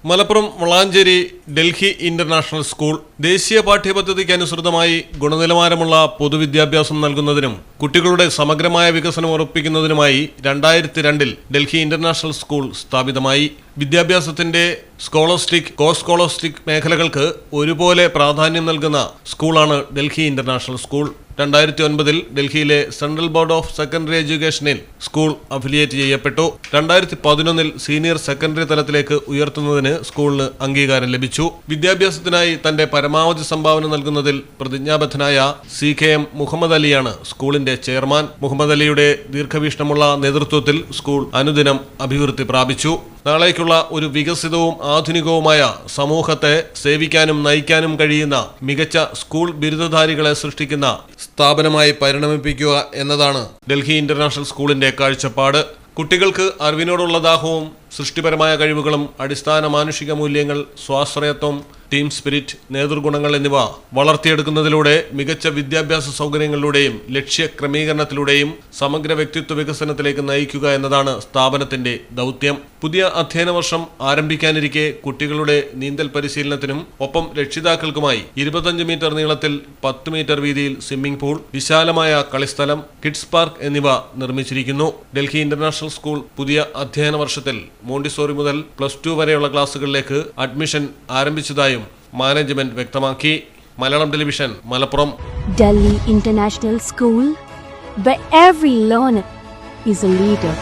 Malappuram Valanchery Delhi international school ദേശീയ പാഠ്യപദ്ധതിക്ക് അനുസൃതമായി ഗുണനിലവാരമുള്ള പൊതുവിദ്യാഭ്യാസം നൽകുന്നതിനും കുട്ടികളുടെ സമഗ്രമായ വികസനം ഉറപ്പിക്കുന്നതിനുമായി 2002 ഡൽഹി ഇന്റർനാഷണൽ സ്കൂൾ സ്ഥാപിതമായി. വിദ്യാഭ്യാസത്തിന്റെ സ്കോളസ്റ്റിക്, കോസ്കോളസ്റ്റിക് മേഖലകൾക്ക് ഒരുപോലെ പ്രാധാന്യം നൽകുന്ന സ്കൂളാണ് ഡൽഹി ഇന്റർനാഷണൽ സ്കൂൾ. 2009 ഡൽഹിയിലെ സെൻട്രൽ ബോർഡ് ഓഫ് സെക്കൻഡറി എഡ്യൂക്കേഷനിൽ സ്കൂൾ അഫിലിയേറ്റ് ചെയ്യപ്പെട്ടു. 2011 സീനിയർ സെക്കൻഡറി തലത്തിലേക്ക് ഉയർത്തുന്നതിന് സ്കൂളിന് അംഗീകാരം ലഭിച്ചു. വിദ്യാഭ്യാസത്തിനായി തന്റെ പരമാവധി സംഭാവന നൽകുന്നതിൽ പ്രതിജ്ഞാബദ്ധനായ CKM മുഹമ്മദ് അലിയാണ് സ്കൂളിന്റെ ചെയർമാൻ. മുഹമ്മദ് അലിയുടെ ദീർഘവീക്ഷണമുള്ള നേതൃത്വത്തിൽ സ്കൂൾ അനുദിനം അഭിവൃദ്ധി പ്രാപിച്ചു. നാളേക്കുള്ള ഒരു വികസിതവും ആധുനികവുമായ സമൂഹത്തെ സേവിക്കാനും നയിക്കാനും കഴിയുന്ന മികച്ച സ്കൂൾ ബിരുദധാരികളെ സൃഷ്ടിക്കുന്ന സ്ഥാപനമായി പരിണമിപ്പിക്കുക എന്നതാണ് ഡൽഹി ഇന്റർനാഷണൽ സ്കൂളിന്റെ കാഴ്ചപ്പാട്. കുട്ടികൾക്ക് അറിവിനോടുള്ള ദാഹവും സൃഷ്ടിപരമായ കഴിവുകളും അടിസ്ഥാന മാനുഷിക മൂല്യങ്ങൾ, സ്വാശ്രയത്വം, ടീം സ്പിരിറ്റ്, നേതൃഗുണങ്ങൾ എന്നിവ വളർത്തിയെടുക്കുന്നതിലൂടെ മികച്ച വിദ്യാഭ്യാസ സൗകര്യങ്ങളിലൂടെയും ലക്ഷ്യ ക്രമീകരണത്തിലൂടെയും സമഗ്ര വ്യക്തിത്വ വികസനത്തിലേക്ക് നയിക്കുക എന്നതാണ് സ്ഥാപനത്തിന്റെ ദൗത്യം. പുതിയ അധ്യയന വർഷം ആരംഭിക്കാനിരിക്കെ കുട്ടികളുടെ നീന്തൽ പരിശീലനത്തിനും ഒപ്പം രക്ഷിതാക്കൾക്കുമായി 25 മീറ്റർ നീളത്തിൽ 10 മീറ്റർ വീതിയിൽ സ്വിമ്മിംഗ് പൂൾ, വിശാലമായ കളിസ്ഥലം, കിഡ്സ് പാർക്ക് എന്നിവ നിർമ്മിച്ചിരിക്കുന്നു. ഡൽഹി ഇന്റർനാഷണൽ സ്കൂൾ പുതിയ അധ്യയന വർഷത്തിൽ മോണ്ടിസോറി മുതൽ +2 വരെയുള്ള ക്ലാസുകളിലേക്ക് അഡ്മിഷൻ ആരംഭിച്ചതായും മാനേജ്മെന്റ് വ്യക്തമാക്കി. Malayalam television, Malappuram. Delhi International School, where every learner is a leader.